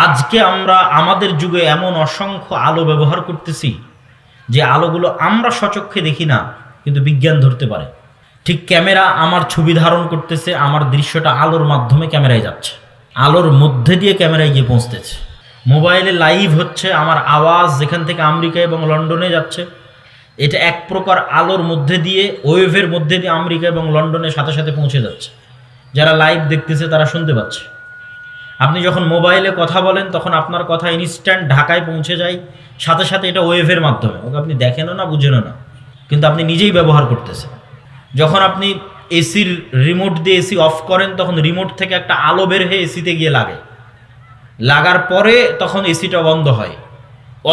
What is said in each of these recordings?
আজকে আমরা আমাদের যুগে এমন অসংখ্য আলো ব্যবহার করতেছি যে আলোগুলো আমরা স্বচক্ষে দেখি না, কিন্তু বিজ্ঞান ধরতে পারে। ঠিক ক্যামেরা আমার ছবি ধারণ করতেছে, আমার দৃশ্যটা আলোর মাধ্যমে ক্যামেরায় যাচ্ছে, আলোর মধ্যে দিয়ে ক্যামেরায় গিয়ে পৌঁছতেছে। মোবাইলে লাইভ হচ্ছে, আমার আওয়াজ যেখান থেকে আমেরিকা এবং লন্ডনে যাচ্ছে, এটা এক প্রকার আলোর মধ্যে দিয়ে, ওয়েভের মধ্যে দিয়ে আমেরিকা এবং লন্ডনের সাথে সাথে পৌঁছে যাচ্ছে। যারা লাইভ দেখতেছে তারা শুনতে পাচ্ছে। আপনি যখন মোবাইলে কথা বলেন তখন আপনার কথা ইনস্ট্যান্ট ঢাকায় পৌঁছে যায় সাথে সাথে, এটা ওয়েভের মাধ্যমে। ওকে আপনি দেখেনও না, বুঝেনও না, কিন্তু আপনি নিজেই ব্যবহার করতেছেন। যখন আপনি এসির রিমোট দিয়ে এসি অফ করেন তখন রিমোট থেকে একটা আলো বের হয়ে এসিতে গিয়ে লাগে, লাগার পরে তখন এসিটা বন্ধ হয়,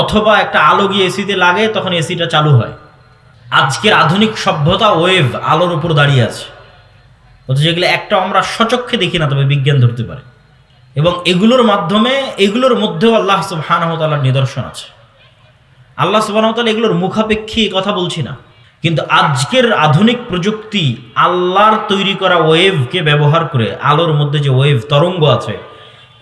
অথবা একটা আলো গিয়ে এসিতে লাগে তখন এসিটা চালু হয়। আজকের আধুনিক সভ্যতা ওয়েভ, আলোর উপর দাঁড়িয়ে আছে, অথচ যেগুলো একটা আমরা স্বচক্ষে দেখি না, তবে বিজ্ঞান ধরতে পারে। এবং এগুলোর মাধ্যমে, এগুলোর মধ্যেও আল্লাহ সুবহানাহু ওয়া তাআলার নিদর্শন আছে। আল্লাহ সুবহানাহু ওয়া তাআলা এগুলোর মুখাপেক্ষী কথা বলছি না, কিন্তু আজকের আধুনিক প্রযুক্তি আল্লাহর তৈরি করা ওয়েভকে ব্যবহার করে, আলোর মধ্যে যে ওয়েভ তরঙ্গ আছে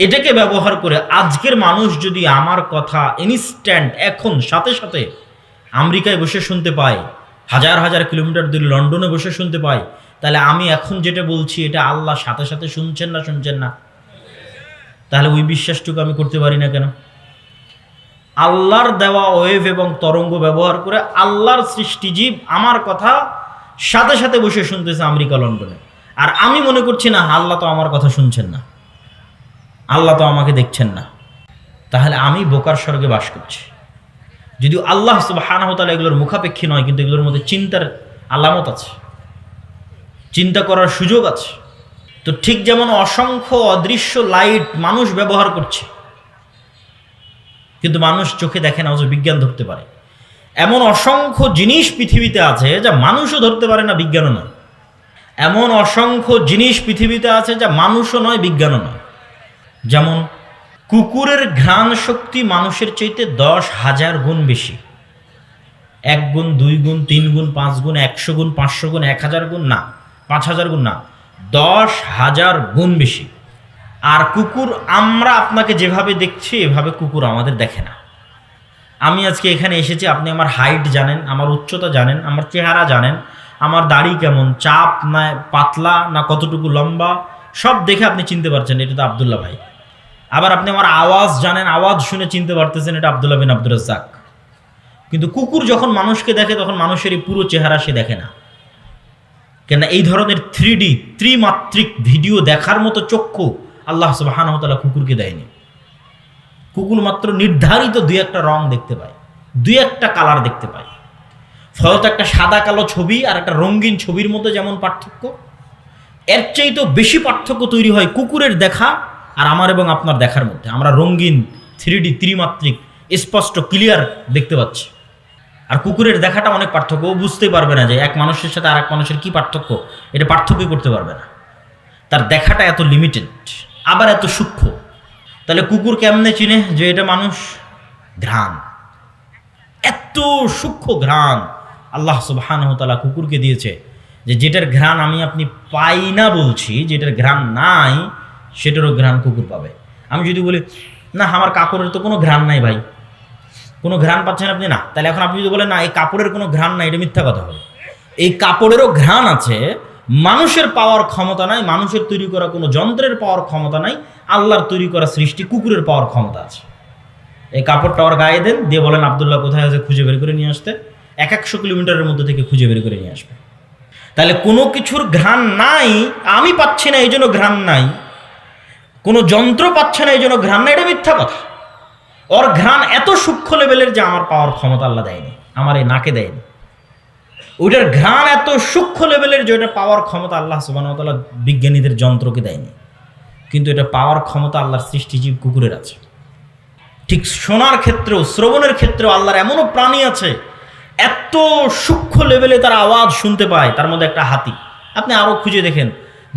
এটাকে ব্যবহার করে আজকের মানুষ যদি আমার কথা ইনস্ট্যান্ট এখন সাথে সাথে আমেরিকায় বসে শুনতে পায়, হাজার হাজার কিলোমিটার দূরে লন্ডনে বসে শুনতে পায়, তাহলে আমি এখন যেটা বলছি এটা আল্লাহ সাথে সাথে শুনছেন না? তাহলে ওই বিশ্বাসটুকু আমি করতে পারি না কেন? আল্লাহর দেওয়া ওয়েভ এবং তরঙ্গ ব্যবহার করে আল্লাহর সৃষ্টিজীব আমার কথা সাথে সাথে বসে শুনতেছে আমেরিকা লন্ডনে, আর আমি মনে করছি না আল্লাহ তো আমার কথা শুনছেন না, আল্লাহ তো আমাকে দেখছেন না। তাহলে আমি বোকার স্বর্গে বাস করছি। যদিও আল্লাহ সুবহানাহু ওয়া তাআলা এগুলোর মুখাপেক্ষী নয়, কিন্তু এগুলোর মধ্যে চিন্তার আলামত আছে, চিন্তা করার সুযোগ আছে। তো ঠিক যেমন অসংখ্য অদৃশ্য লাইট মানুষ ব্যবহার করছে, কিন্তু মানুষ চোখে দেখে না, অথচ বিজ্ঞান ধরতে পারে। এমন অসংখ্য জিনিস পৃথিবীতে আছে যা মানুষও ধরতে পারে না, বিজ্ঞানও নয়। এমন অসংখ্য জিনিস পৃথিবীতে আছে যা মানুষও নয়, বিজ্ঞানও নয়। যেমন কুকুরের ঘ্রাণ শক্তি মানুষের চাইতে 10,000 গুণ বেশি। 1 গুণ, 2 গুণ, 3 গুণ, 5 গুণ, 100 গুণ, 500 গুণ, 1000 গুণ না, 5000 গুণ না, 10,000 গুণ বেশি। আর কুকুর, আমরা আপনাকে যেভাবে দেখছি এভাবে কুকুর আমাদের দেখে না। আমি আজকে এখানে এসেছি, আপনি আমার হাইট জানেন, আমার উচ্চতা জানেন, আমার চেহারা জানেন, আমার দাড়ি কেমন, চাপ না পাতলা না কতটুকু লম্বা, সব দেখে আপনি চিনতে পারছেন এটা তো আব্দুল্লাহ ভাই। আবার আপনি আমার আওয়াজ জানেন, আওয়াজ শুনে চিনতে পারতেছেন এটা আব্দুল্লাহ বিন আব্দুর রাজ্জাক। কিন্তু কুকুর যখন মানুষকে দেখে তখন মানুষের এই পুরো চেহারা সে দেখে না। কেন? এই ধরনের 3D ত্রিমাত্রিক ভিডিও দেখার মতো চক্ষু আল্লাহ সুবহানাহু ওয়া তাআলা কুকুরকে দেয়নি। কুকুর মাত্র নির্ধারিত 2-1টা রং দেখতে পায়, 2-1টা কালার দেখতে পায়। ফলত একটা সাদা কালো ছবি আর একটা রঙিন ছবির মধ্যে যেমন পার্থক্য, এর চাইতেও বেশি পার্থক্য তৈরি হয় কুকুরের দেখা আর আমার এবং আপনার দেখার মধ্যে। আমরা রঙিন 3D ত্রিমাত্রিক স্পষ্ট ক্লিয়ার দেখতে পাচ্ছি, আর কুকুরের দেখাটা অনেক পার্থক্য। ও বুঝতেই পারবে না যে এক মানুষের সাথে আর এক মানুষের কী পার্থক্য, এটা পার্থক্যই করতে পারবে না। তার দেখাটা এত লিমিটেড, আবার এত সূক্ষ্ম। তাহলে কুকুর কেমনে চিনে যে এটা মানুষ? ঘ্রাণ, এত সূক্ষ্ম ঘ্রাণ আল্লাহ সুবহানাহু ওয়া তাআলা কুকুরকে দিয়েছে যে যেটার ঘ্রাণ আমি আপনি পাই না বলছি, যেটার ঘ্রাণ নাই সেটারও ঘ্রাণ কুকুর পাবে। আমি যদি বলি না আমার কাপড়ের তো কোনো ঘ্রাণ নাই ভাই, কোনো ঘ্রাণ পাচ্ছেন আপনি না, তাহলে এখন আপনি যদি বলেন না এই কাপড়ের কোনো ঘ্রাণ নাই, এটা মিথ্যা কথা হবে। এই কাপড়েরও ঘ্রাণ আছে, মানুষের পাওয়ার ক্ষমতা নাই, মানুষের তৈরি করা কোনো যন্ত্রের পাওয়ার ক্ষমতা নাই, আল্লাহর তৈরি করা সৃষ্টি কুকুরের পাওয়ার ক্ষমতা আছে। এই কাপড়টা ওর গায়ে দেন, দিয়ে বলেন আব্দুল্লাহ কোথায় আছে, খুঁজে বের করে নিয়ে আসতে, 100 কিলোমিটারের মধ্যে থেকে খুঁজে বের করে নিয়ে আসবে। তাহলে কোনো কিছুর ঘ্রাণ নাই, আমি পাচ্ছি না এই জন্য ঘ্রাণ নাই, কোনো যন্ত্র পাচ্ছে না এই জন্য ঘ্রাণ নাই, এটা মিথ্যা কথা। ওর ঘ্রাণ এত সূক্ষ্ম লেভেলের যে আমার পাওয়ার ক্ষমতা আল্লাহ দেয়নি, আমার এই নাকে দেয়নি। ওইটার ঘ্রাণ এত সূক্ষ্ম লেভেলের যে ওটা পাওয়ার ক্ষমতা আল্লাহ সুবহানাহু ওয়া তাআলা বিজ্ঞানীদের যন্ত্রকে দেয়নি, কিন্তু এটা পাওয়ার ক্ষমতা আল্লাহর সৃষ্টিজীব কুকুরের আছে। ঠিক শোনার ক্ষেত্রেও, শ্রবণের ক্ষেত্রেও আল্লাহর এমনও প্রাণী আছে এত সূক্ষ্ম লেভেলে তারা আওয়াজ শুনতে পায়। তার মধ্যে একটা হাতি। আপনি আরও খুঁজে দেখেন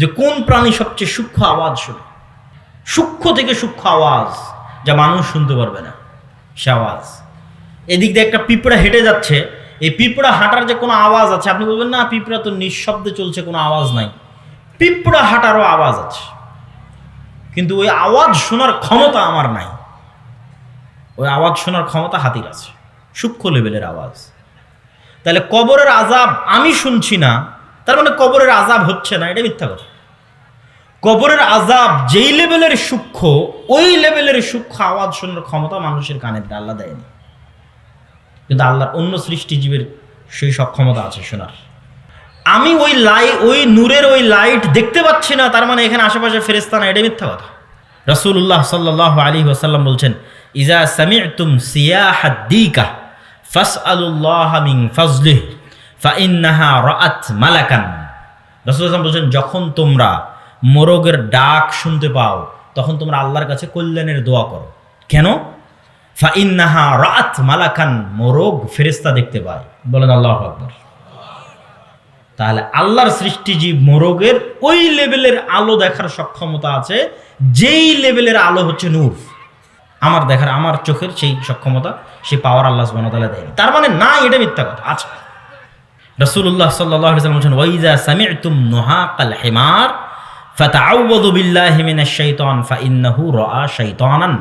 যে কোন প্রাণী সবচেয়ে সূক্ষ্ম আওয়াজ শোনে, সূক্ষ্ম থেকে সূক্ষ্ম আওয়াজ যা মানুষ শুনতে পারবে না সে আওয়াজ। এদিক দিয়ে একটা পিঁপড়া হেঁটে যাচ্ছে, এই পিঁপড়া হাঁটার যে কোনো আওয়াজ আছে, আপনি বলবেন না পিঁপড়া তো নিঃশব্দে চলছে, কোনো আওয়াজ নাই। পিঁপড়া হাঁটারও আওয়াজ আছে, কিন্তু ওই আওয়াজ শোনার ক্ষমতা আমার নাই। ওই আওয়াজ শোনার ক্ষমতা হাতির আছে, সূক্ষ্ম লেভেলের আওয়াজ। তাহলে কবরের আযাব আমি শুনছি না, তার মানে কবরের আযাব হচ্ছে না, এটা মিথ্যা কথা। কবরের আযাব যেই লেভেলের সূক্ষ্ম, ওই লেভেলের সূক্ষ্ম আওয়াজ শোনার ক্ষমতা মানুষের কানে আল্লাহ দেয়নি, কিন্তু আল্লাহর অন্য সৃষ্টিজীবের সেই সক্ষমতা আছে শোনার। আমি ওই নূরের ওই লাইট দেখতে পাচ্ছি না, তার মানে এখানে আশেপাশে ফেরেশতা না, এটা মিথ্যা কথা। রাসূলুল্লাহ সাল্লাল্লাহু আলাইহি ওয়াসাল্লাম বলছেন, ইজা সামি'তুম সিয়াহাদ দীকা ফাসআলুল্লাহ মিন ফাজলিহি ফাইন্নাহা রাআত মালাকান। রাসূলুল্লাহ বলছেন, যখন তোমরা মোরগের ডাক শুনতে পাও তখন তোমরা আল্লাহর কাছে কল্যাণের দোয়া করো। কেন? ফাইন্নাহা রাআত মালাকান, মোরগ ফেরেশতা দেখতে পায়। বলেন আল্লাহু আকবার। তাহলে আল্লাহর সৃষ্টিজীব মোরগের ওই লেভেলের আলো দেখার সক্ষমতা আছে, যেই লেভেলের আলো হচ্ছে নূর। আমার দেখার, আমার চোখের সেই সক্ষমতা, সেই পাওয়ার আল্লাহ সুবহানাহু ওয়া তাআলা দেয়নি। তার মানে না, এটা মিথ্যা কথা। আচ্ছা, রাসূলুল্লাহ সাল্লাল্লাহু আলাইহি ওয়াসাল্লাম বলেন, ওয়াইজা সামি'তুম নুহাকাল হিমার ফাতাআউযু বিল্লাহি মিনাশ শাইতান ফাইন্নাহু রাআ শাইতানান।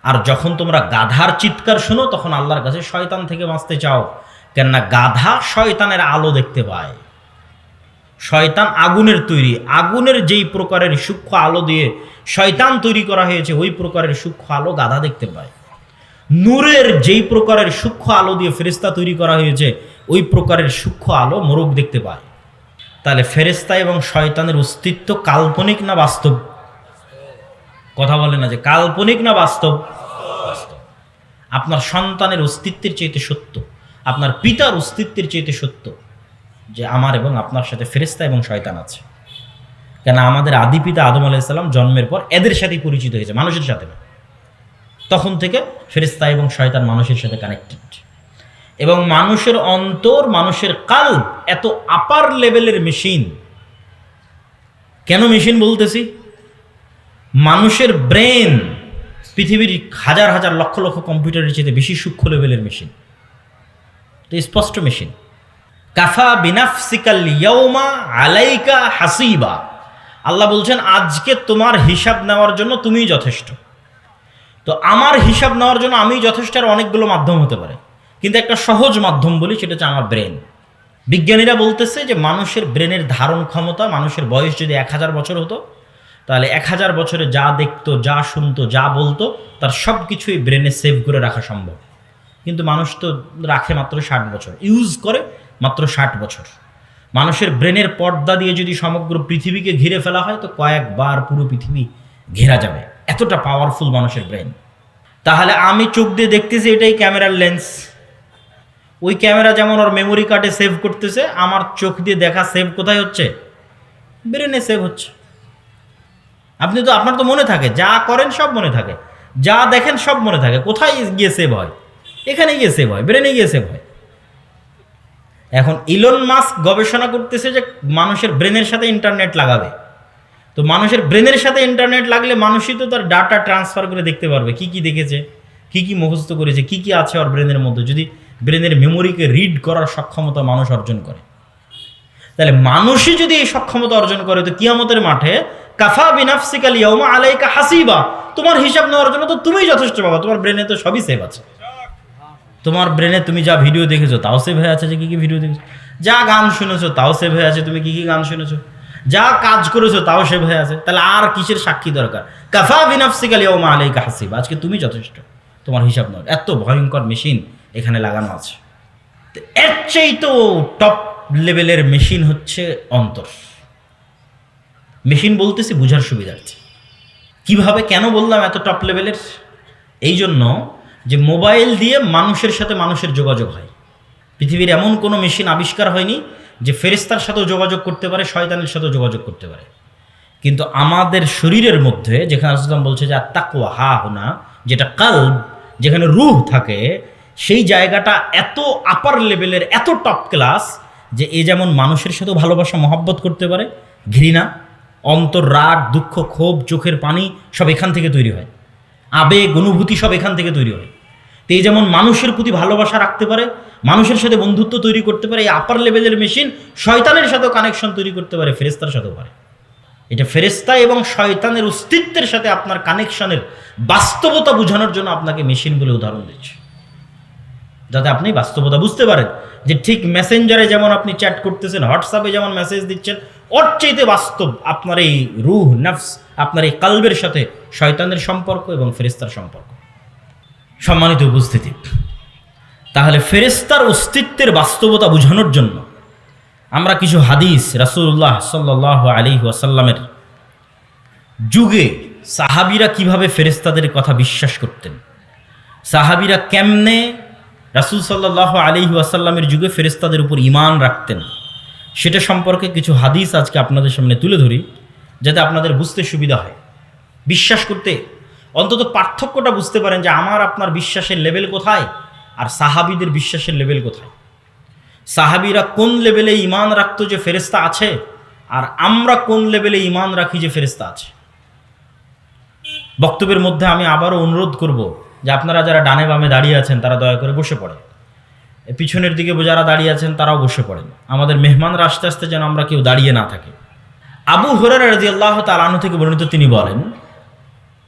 আর যখন তোমরা গাধার চিৎকার শোনো তখন আল্লাহর কাছে শয়তান থেকে বাঁচতে চাও, কেননা গাধা শয়তানের আলো দেখতে পায়। শয়তান আগুনের তৈরি, আগুনের যেই প্রকারের সূক্ষ্ম আলো দিয়ে শয়তান তৈরি করা হয়েছে ওই প্রকারের সূক্ষ্ম আলো গাধা দেখতে পায়। নূরের যেই প্রকারের সূক্ষ্ম আলো দিয়ে ফেরেশতা তৈরি করা হয়েছে ওই প্রকারের সূক্ষ্ম আলো মোরগ দেখতে পায়। তাহলে ফেরেশতা এবং শয়তানের অস্তিত্ব কাল্পনিক না বাস্তব? কথা বলে না যে কাল্পনিক না বাস্তব? বাস্তব। আপনার সন্তানের অস্তিত্বের চাইতে সত্য, আপনার পিতার অস্তিত্বের চাইতে সত্য যে আমার এবং আপনার সাথে ফেরেশতা এবং শয়তান আছে। কেন? আমাদের আদি পিতা আদম আলাইহিস সালাম জন্মের পর এদের সাথেই পরিচিত হয়েছে, মানুষের সাথে না। তখন থেকে ফেরেশতা এবং শয়তান মানুষের সাথে কানেক্টেড। এবং মানুষের অন্তর, মানুষের কাল্ব এত আপার লেভেলের মেশিন। কেন মেশিন বলতেছি? মানুষের ব্রেন পৃথিবীর হাজার হাজার লক্ষ লক্ষ কম্পিউটারের চেয়ে বেশি সূক্ষ্ম লেভেলের মেশিন, তো স্পষ্ট মেশিন। কাফা বিনাফসিকাল ইয়াউমা আলাইকা হাসিবা। আল্লাহ বলছেন, আজকে তোমার হিসাব নেওয়ার জন্য তুমিই যথেষ্ট। তো আমার হিসাব নেওয়ার জন্য আমি যথেষ্ট। আর অনেকগুলো মাধ্যম হতে পারে, কিন্তু একটা সহজ মাধ্যম বলি, সেটা হচ্ছে আমার ব্রেন। বিজ্ঞানীরা বলতেছে যে মানুষের ব্রেনের ধারণ ক্ষমতা, মানুষের বয়স যদি 1000 বছর হতো তাহলে 1000 বছরে যা দেখতো, যা শুনতো, যা বলতো তার সব কিছুই ব্রেনে সেভ করে রাখা সম্ভব। কিন্তু মানুষ তো রাখে মাত্র 60 বছর, ইউজ করে মাত্র 60 বছর। মানুষের ব্রেনের পর্দা দিয়ে যদি সমগ্র পৃথিবীকে ঘিরে ফেলা হয় তো কয়েকবার পুরো পৃথিবী ঘেরা যাবে, এতটা পাওয়ারফুল মানুষের ব্রেন। তাহলে আমি চোখ দিয়ে দেখতেছি এটাই ক্যামেরার লেন্স। ওই ক্যামেরা যেমন ওর মেমোরি কার্ডে সেভ করতেছে, আমার চোখ দিয়ে দেখা সেভ কোথায় হচ্ছে? ব্রেনে সেভ হচ্ছে। আপনার তো মনে থাকে, যা করেন সব মনে থাকে, যা দেখেন সব মনে থাকে। কোথায় গিয়ে সেভ হয়? এখানে গিয়ে সেভ হয়, ব্রেনে গিয়ে সেভ হয়। এখন ইলন মাস্ক গবেষণা করতেছে যে মানুষের ব্রেনের সাথে ইন্টারনেট লাগাবে। তো মানুষের ব্রেনের সাথে ইন্টারনেট লাগলে মানুষই তো তার ডাটা ট্রান্সফার করে দেখতে পারবে কি কি দেখেছে, কি কি মুখস্থ করেছে, কি কি আছে ওর ব্রেনের মধ্যে। যদি ব্রেনের মেমোরিকে রিড করার সক্ষমতা মানুষ অর্জন করে, তাহলে মানুষই যদি এই সক্ষমতা অর্জন করে তো কিয়ামতের মাঠে কাফা বিনাফসিকাল ইয়াউমা আলাইকা হাসিবা, তোমার হিসাব নেওয়ার জন্য তো তুমিই যথেষ্ট বাবা। তোমার ব্রেনে তো সবই সেভ আছে। তোমার ব্রেনে তুমি যা ভিডিও দেখেছো তাও সেভ হয়ে আছে, যে কি কি ভিডিও দেখেছো, যা গান শুনেছো তাও সেভ হয়ে আছে, তুমি কি কি গান শুনেছো, যা কাজ করেছো তাও সেভ হয়ে আছে। তাহলে আর কিসের সাক্ষী দরকার? কাফা বিনাফসিকাল ইয়াউমা আলাইকা হাসিবা, আজকে তুমি যথেষ্ট, তোমার হিসাব নেওয়ার। এত ভয়ঙ্কর মেশিন এখানে লাগানো আছে। এর চেয়ে তো টপ লেভেলের মেশিন হচ্ছে অন্তর। মেশিন বলতেছি বুঝার সুবিধার্থে। কিভাবে, কেন বললাম এত টপ লেভেলের? এই জন্য যে মোবাইল দিয়ে মানুষের সাথে মানুষের যোগাযোগ হয়। পৃথিবীর এমন কোনো মেশিন আবিষ্কার হয়নি যে ফেরেশতার সাথেও যোগাযোগ করতে পারে, শয়তানের সাথেও যোগাযোগ করতে পারে। কিন্তু আমাদের শরীরের মধ্যে যেখানে রাসূলুল্লাহ বলছে যে আত্তাকওয়া হা হুনা, যেটা কালব, যেখানে রূহ থাকে, সেই জায়গাটা এত আপার লেভেলের, এত টপ ক্লাস যে এ যেমন মানুষের সাথেও ভালোবাসা মহব্বত করতে পারে, ঘৃণা, অন্তর, রাগ, দুঃখ, ক্ষোভ, চোখের পানি সব এখান থেকে তৈরি হয়, আবেগ, অনুভূতি সব এখান থেকে তৈরি হয়। তো এই যেমন মানুষের প্রতি ভালোবাসা রাখতে পারে, মানুষের সাথে বন্ধুত্ব তৈরি করতে পারে, এই আপার লেভেলের মেশিন শয়তানের সাথেও কানেকশন তৈরি করতে পারে, ফেরেশতার সাথেও পারে। এটা ফেরেশতা এবং শয়তানের অস্তিত্বের সাথে আপনার কানেকশনের বাস্তবতা বোঝানোর জন্য আপনাকে মেশিন বলে উদাহরণ দিচ্ছে, যাতে আপনি বাস্তবতা বুঝতে পারেন যে ঠিক মেসেঞ্জারে যেমন আপনি চ্যাট করতেছেন, হোয়াটসঅ্যাপে যেমন মেসেজ দিচ্ছেন, ওর চাইতে বাস্তব আপনার এই রূহ নফস, আপনার এই কালবের সাথে শয়তানের সম্পর্ক এবং ফেরেশতার সম্পর্ক। সম্মানিত উপস্থিতি, তাহলে ফেরেশতার অস্তিত্বের বাস্তবতা বোঝানোর জন্য আমরা কিছু হাদিস রাসূলুল্লাহ সাল্লাল্লাহু আলাইহি ওয়াসাল্লামের যুগে সাহাবীরা কিভাবে ফেরেশতাদের কথা বিশ্বাস করতেন, সাহাবীরা কেমনে রাসূল সাল্লাল্লাহু আলাইহি ওয়াসাল্লামের যুগে ফেরেশতাদের উপর ঈমান রাখতেন, সেটা সম্পর্কে কিছু হাদিস আজকে আপনাদের সামনে তুলে ধরি, যাতে আপনাদের বুঝতে সুবিধা হয়, বিশ্বাস করতে অন্তত পার্থক্যটা বুঝতে পারেন যে আমার আপনার বিশ্বাসের লেভেল কোথায় আর সাহাবীদের বিশ্বাসের লেভেল কোথায়। সাহাবীরা কোন লেভেলে ঈমান রাখতো যে ফেরেশতা আছে, আর আমরা কোন লেভেলে ঈমান রাখি যে ফেরেশতা আছে। বক্তব্যের মধ্যে আমি আবারও অনুরোধ করব যে আপনারা যারা ডানে বামে দাঁড়িয়ে আছেন তারা দয়া করে বসে পড়েন, পিছনের দিকে যারা দাঁড়িয়ে আছেন তারাও বসে পড়েন, আমাদের মেহমানরা আস্তে আস্তে যেন আমরা কেউ দাঁড়িয়ে না থাকি। আবু হুরায়রা রাদিয়াল্লাহু তাআলা আনহু থেকে বর্ণিত, তিনি বলেন,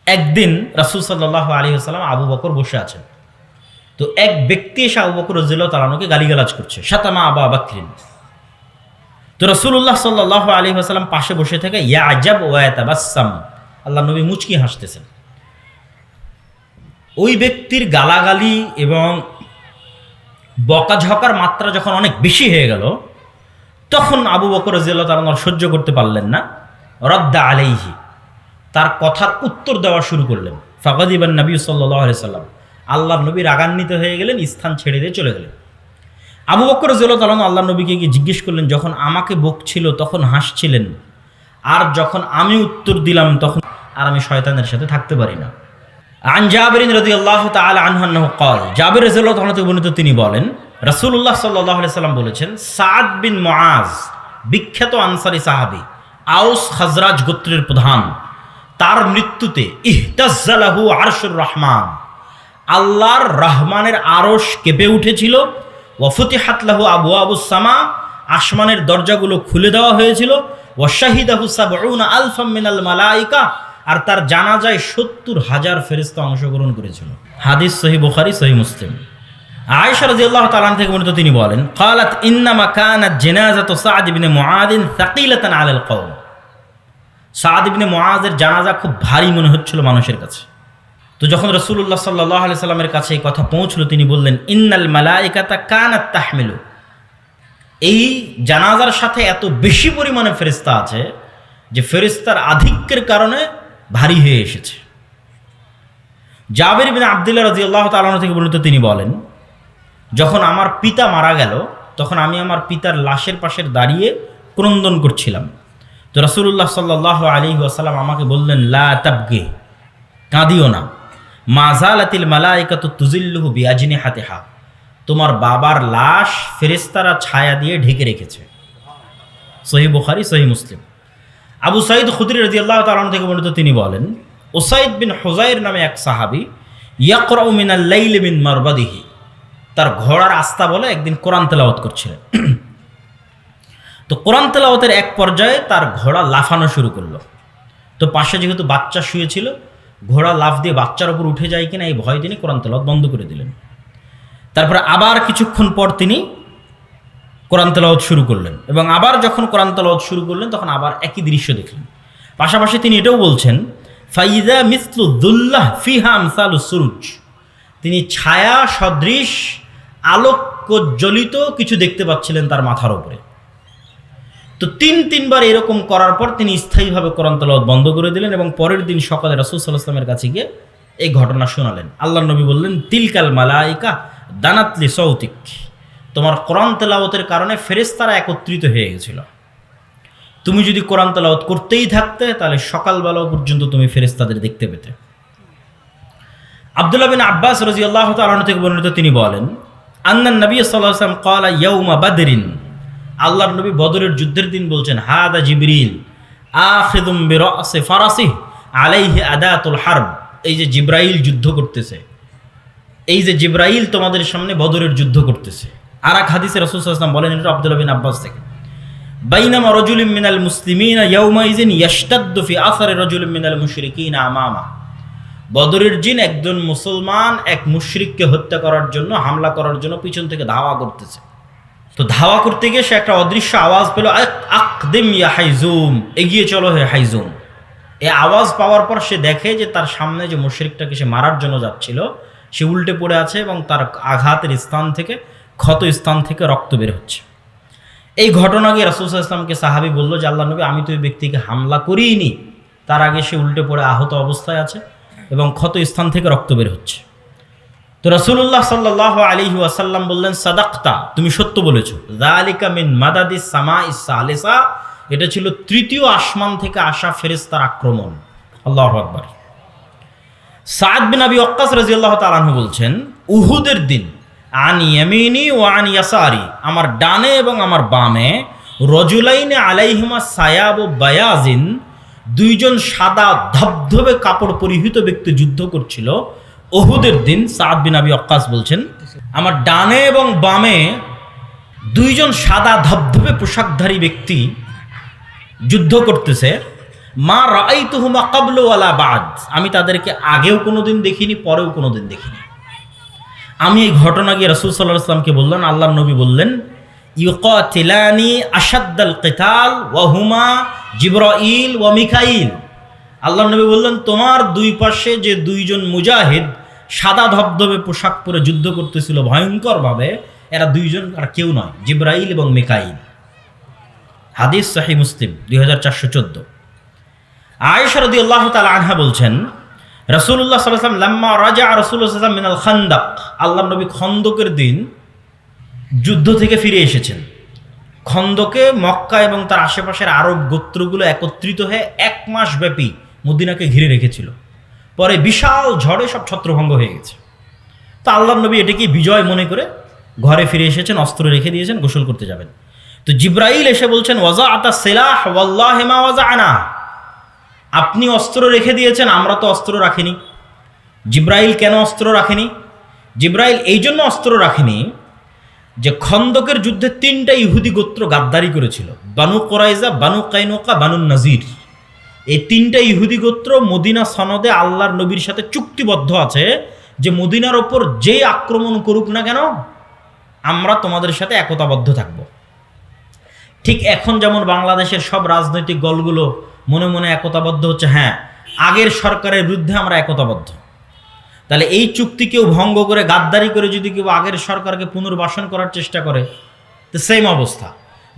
একদিন রাসূল সাল্লাল্লাহু আলাইহি ওয়াসাল্লাম আবু বকর বসে আছেন, তো এক ব্যক্তি এসে আবু বকর রাদিয়াল্লাহু তাআলা আনহুকে গালিগালাজ করছে, শাতামা আবা বকরিন। তো রাসূলুল্লাহ সাল্লাল্লাহু আলাইহি ওয়াসাল্লাম পাশে বসে থেকে ইয়াজাব ওয়া ইয়াতাবাসসাম, আল্লাহ নবী মুচকি হাসতেছেন। ওই ব্যক্তির গালাগালি এবং বকাঝকার মাত্রা যখন অনেক বেশি হয়ে গেল, তখন আবু বকর রাদিয়াল্লাহু তাআলা আনহু সহ্য করতে পারলেন না, রাদ্দা আলাইহি, তার কথার উত্তর দেওয়া শুরু করলেন। ফাগাদিবান নবী সাল্লাল্লাহু আলাইহি ওয়াসাল্লাম, আল্লাহর নবী রাগান্বিত হয়ে গেলেন, স্থান ছেড়ে দিয়ে চলে গেলেন। আবু বকর রাদিয়াল্লাহু তাআলা আনহু আল্লাহর নবীকে গিয়ে জিজ্ঞেস করলেন, যখন আমাকে বকছিল তখন হাসছিলেন, আর যখন আমি উত্তর দিলাম তখন আর আমি শয়তানের সাথে থাকতে পারি না। আন জাবির রাদিয়াল্লাহু তাআলা আনহু আন্নাহু ক্বাল, জাবির রাদিয়াল্লাহু তাআলা থেকে বর্ণিত, তিনি বলেন, রাসূলুল্লাহ সাল্লাল্লাহু আলাইহি সাল্লাম বলেছেন, সাদ বিন মুআজ, বিখ্যাত আনসারী সাহাবী, আউস খাজরাজ গোত্রের প্রধান, তার মৃত্যুতে ইহতাজ্জা লাহু আরশুর রহমান, আল্লাহর রহমানের আরশ কেঁপে উঠেছিল। ওয়া ফুতিহাত লাহু আবওয়াবুস সামা, আসমানের দরজাগুলো খুলে দেওয়া হয়েছিল। ওয়া শাহিদাহু সাবউনা আলফাম মিনাল মালাইকা, আর তার জানাজায় ৭০,০০০ ফেরেশতা অংশগ্রহণ করেছিল। হাদিস সহিহ বুখারী, সহিহ মুসলিম। আয়েশা রাদিয়াল্লাহু তাআলা থেকে বর্ণিত, তিনি বলেন, ক্বালাত ইন্নামা কানাত জানাজাতু সাদ ইবনে মুআয সাকিলাতান আলাল কওম, সাদ ইবনে মুআযের জানাজা খুব ভারী মনে হচ্ছিল মানুষের কাছে। তো যখন রাসূলুল্লাহ সাল্লাল্লাহু আলাইহি সাল্লামের কাছে এই কথা পৌঁছলো, তিনি বললেন, ইন্নাল মালাইকাতা কানাত তাহমিলু, এই জানাজার সাথে এত বেশি পরিমাণে ফেরেশতা আছে যে ফেরেশতার আধিক্যের কারণে ভারী হয়ে এসেছে। জাবির বিন আব্দুল্লাহ রাদিয়াল্লাহু তাআলা আনহু থেকে বর্ণিত, তিনি বলেন, যখন আমার পিতা মারা গেল তখন আমি আমার পিতার লাশের পাশে দাঁড়িয়ে ক্রন্দন করছিলাম। তো রাসূলুল্লাহ সাল্লাল্লাহু আলাইহি ওয়াসাল্লাম আমাকে বললেন, লা তাবগি, কাঁদিও না, মা যালাতিল মালাইকাতু তুজিল্লুহু বিআজনিহাতিহা, তোমার বাবার লাশ ফেরেশতারা ছায়া দিয়ে ঢেকে রেখেছে। সহিহ বুখারী, সহিহ মুসলিম। আবু সাঈদ খুদরি রাদিয়াল্লাহু তাআলা আনহু থেকে বর্ণিত, তিনি বলেন, উসাইদ বিন হুযাইর নামে এক সাহাবী ইয়াকরাউ মিনাল লাইলি মিন মারবাদিহি, তার ঘোড়ার আস্তা বলে একদিন কোরআন তেলাওয়াত করছিলেন। তো কোরআন তেলাওয়াতের এক পর্যায়ে তার ঘোড়া লাফানো শুরু করলো। তো পাশে যেহেতু বাচ্চা শুয়েছিল, ঘোড়া লাফ দিয়ে বাচ্চার উপর উঠে যায় কিনা এই ভয় তিনি কোরআন তেলাওয়াত বন্ধ করে দিলেন। তারপরে আবার কিছুক্ষণ পর তিনি কোরআন তেলাওয়াত শুরু করলেন, এবং আবার যখন কোরআন তেলাওয়াত শুরু করলেন তখন আবার একই দৃশ্য দেখলেন। পাশাপাশি তিনি এটাও বলছেন, ফাইদা মিসলু দুল্লাহ ফিহা আমসালুস সুরুজ, তিনি ছায়া সদৃশ আলোকজ্বলিত কিছু দেখতে পাচ্ছিলেন তার মাথার উপরে। তো তিনবার এরকম করার পর তিনি স্থায়ীভাবে কোরআন তেলাওয়াত বন্ধ করে দিলেন, এবং পরের দিন সকালে রাসূল সাল্লাল্লাহু আলাইহি ওয়াসাল্লামের কাছে গিয়ে এই ঘটনা শোনালেন। আল্লাহর নবী বললেন, তিলকাল মালাইকা দানাতলি সৌতিক, তোমার কোরআন তেলাওয়াতের কারণে ফেরেশতারা একত্রিত হয়ে গেছিল। তুমি যদি কোরআন তেলাওয়াত করতেই থাকতে তাহলে সকালবেলা পর্যন্ত তুমি ফেরেশতাদের দেখতে পেতে। আব্দুল্লাহ বিন আব্বাস রাদিয়াল্লাহু তাআলা আনহু থেকে বর্ণিত, তিনি বলেন, আন্নান নবী সাল্লাল্লাহু আলাইহি ওয়াসাল্লাম ক্বালা ইয়াউমা বাদরিন, আল্লাহর নবী বদরের যুদ্ধের দিন বলছেন, হাদা জিবরিল আখিযুম বিরাসি ফারাসিহি আলাইহি আদাতুল হারব, এই যে জিব্রাইল যুদ্ধ করতেছে, এই যে জিব্রাইল তোমাদের সামনে বদরের যুদ্ধ করতেছে। আর এক হাদিসে রাসূল সাল্লাল্লাহু আলাইহি ওয়াসাল্লাম বলেন, এটা আব্দুল্লাহ বিন আব্বাস থেকে, বাইনামা রাজুলুম মিনাল মুসলিমিনা ইয়াউমাইযিন ইয়াশতাদ্দু ফি আসারি রাজুলুম মিনাল মুশরিকিনা আমামা। বদরের দিন একজন মুসলমান এক মুশরিককে হত্যা করার জন্য, হামলা করার জন্য পিছন থেকে ধাওয়া করতেছে। তো ধাওয়া করতে গিয়ে সে একটা অদৃশ্য আওয়াজ পেল, আকদিম ইয়া হাইজুম, এগিয়ে চলো হে হাইজুম। এই আওয়াজ পাওয়ার পর সে দেখে যে তার সামনে যে মুশরিকটাকে সে মারার জন্য যাচ্ছিল সে উল্টে পড়ে আছে এবং তার আঘাতের স্থান থেকে, ক্ষত স্থান থেকে রক্ত বের হচ্ছে। এই ঘটনা গিয়ে রাসূল সাল্লাল্লাহু আলাইহি ওয়াসাল্লামকে সাহাবী বলল যে আল্লাহ নবী, আমি তো এই ব্যক্তিকে হামলা করিনি, তার আগে সে উল্টে পড়ে আহত অবস্থায় আছে এবং ক্ষত স্থান থেকে রক্ত বের হচ্ছে। তো রাসূলুল্লাহ সাল্লাল্লাহু আলাইহি ওয়াসাল্লাম বললেন, সাদাক্তা, তুমি সত্য বলেছো। যালিকা মিন মাদাদিস সামাইস সালিসা, এটা ছিল তৃতীয় আসমান থেকে আসা ফেরেশতার আক্রমণ। আল্লাহু আকবার। সাদ বিন আবি ওয়াক্কাস রাদিয়াল্লাহু তাআলা আনহু বলছেন, উহুদের দিন আন ইয়ামিনি ওয়া আন ইয়াসারি, আমার ডানে এবং আমার বামে, রজুলাইনে আলাইহিমা সায়াব ও বায়াজিন, দুইজন সাদা ধবধবে কাপড় পরিহিত ব্যক্তি যুদ্ধ করছিল উহুদের দিন। সাদ বিন আবি ওয়াক্কাস বলছেন, আমার ডানে এবং বামে দুইজন সাদা ধবধবে পোশাকধারী ব্যক্তি যুদ্ধ করতেছে। মা রাআইতুহুমা ক্বাবলু ওয়ালা বাদ, আমি তাদেরকে আগেও কোনোদিন দেখিনি, পরেও কোনোদিন দেখিনি। আমি এই ঘটনা গিয়ে রাসূল সাল্লাল্লাহু আলাইহি ওয়াসাল্লামকে বললেন, আল্লাহর নবী বললেন, ইউকাতিলানি আশাদ্দাল কিতাল ওয়া হুমা জিবরাইল ওয়া মিকাইল। আল্লাহর নবী বললেন, তোমার দুই পাশে যে দুইজন মুজাহিদ সাদা ধবধবে পোশাক পরে যুদ্ধ করতেছিল ভয়ঙ্করভাবে, এরা দুইজন আর কেউ নয়, জিবরাইল এবং মিকাইল। হাদিস সহিহ মুসলিম 2414। আয়েশা রাদিয়াল্লাহু তাআলা আনহা বলছেন, রাসূলুল্লাহ সাল্লাল্লাহু আলাইহি ওয়াসাল্লাম লাম্মা রাজা রাসূলুল্লাহ সাল্লাল্লাহু আলাইহি ওয়াসাল্লাম মিনাল খান্দাক, আল্লাহর নবী খন্দকের দিন যুদ্ধ থেকে ফিরে এসেছেন। খন্দকে মক্কা এবং তার আশেপাশের আরব গোত্রগুলো একত্রিত হয়ে 1 মাস ব্যাপী মদিনাকে ঘিরে রেখেছিল। পরে বিশাল ঝড়ে সব ছত্রভঙ্গ হয়ে গেছে। তো আল্লাহর নবী এটাকে বিজয় মনে করে ঘরে ফিরে এসেছেন, অস্ত্র রেখে দিয়েছেন, গোসল করতে যাবেন। তো জিবরাইল এসে বলছেন, ওয়াজাআতা সিলাহ ওয়াল্লাহি মা ওয়াজাআনা, আপনি অস্ত্র রেখে দিয়েছেন, আমরা তো অস্ত্র রাখিনি। জিবরাইল কেন অস্ত্র রাখেনি? জিবরাইল এই জন্য অস্ত্র রাখেনি যে খন্দকের যুদ্ধে 3টা ইহুদি গোত্র গাদ্দারি করেছিল, বানু কুরাইজা, বানু কাইনুকা, বানু নাজির। এই 3টা ইহুদি গোত্র মদিনা সনদে আল্লাহর নবীর সাথে চুক্তিবদ্ধ আছে যে মদিনার ওপর যেই আক্রমণ করুক না কেন আমরা তোমাদের সাথে একতাবদ্ধ থাকব। ঠিক এখন যেমন বাংলাদেশের সব রাজনৈতিক দলগুলো মনে মনে একতাবদ্ধ হচ্ছে, হ্যাঁ আগের সরকারের বিরুদ্ধে আমরা একতাবদ্ধ। তাহলে এই চুক্তি কেউ ভঙ্গ করে, গাদ্দারি করে যদি কেউ আগের সরকারকে পুনর্বাসন করার চেষ্টা করে, তো সেম অবস্থা,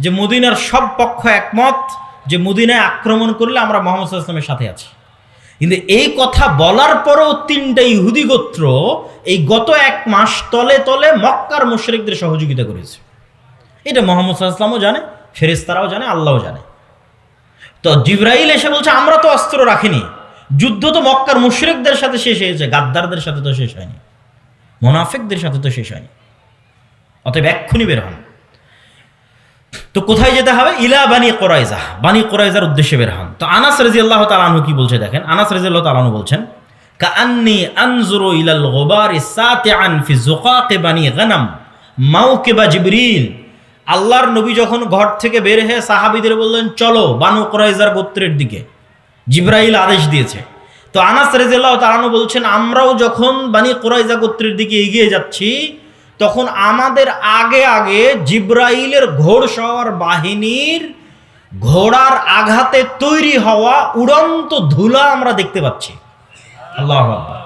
যে মদিনার সব পক্ষ একমত যে মদিনায় আক্রমণ করলে আমরা মুহাম্মদ সাল্লাল্লাহু আলাইহি ওয়াসাল্লামের সাথে আছি। কিন্তু এই কথা বলার পরেও 3টা ইহুদি গোত্র এই গত 1 মাস তলে তলে মক্কার মুশরিকদের সহযোগিতা করেছে। এটা মুহাম্মদ সাল্লাল্লাহু আলাইহি ওয়াসাল্লামও জানে, ফেরেশতারাও জানে, আল্লাহও জানে। তো জিবরাইল এসে বলছে, আমরা তো অস্ত্র রাখিনি, যুদ্ধ তো মক্কার মুশরিকদের সাথে শেষ হয়েছে, গাদ্দারদের সাথে তো শেষ হয়নি, মুনাফিকদের সাথে তো শেষ হয়নি। অতএব এক্ষুনি বের হন। তো কোথায় যেতে হবে? ইলা বানি কুরাইজা, বানি কুরাইজার উদ্দেশ্যে বের হন। তো আনাস রাদিয়াল্লাহু তাআলা আনহু কি বলছে দেখেন। আনাস রাদিয়াল্লাহু তাআলা আনহু বলছেন, কাআন্নী আনজুরু ইলাল গুবারি সাতিআন ফি যুকাক বানি গনাম মাওকিবা জিবরিল। আল্লাহর নবী যখন ঘর থেকে বের হয়ে সাহাবীদের বললেন, চলো বানু কুরাইজার গোত্রের দিকে, জিবরাইল আদেশ দিয়েছে। তো আনাস রাদিয়াল্লাহু তাআলা আনহু বলছেন, আমরাও যখন বানি কুরাইজা গোত্রের দিকে এগিয়ে যাচ্ছি তখন আমাদের আগে আগে জিবরাইলের ঘোড়সওয়ার বাহিনীর ঘোড়ার আঘাতে তৈরি হওয়া উড়ন্ত ধুলা আমরা দেখতে পাচ্ছি। আল্লাহু আকবার।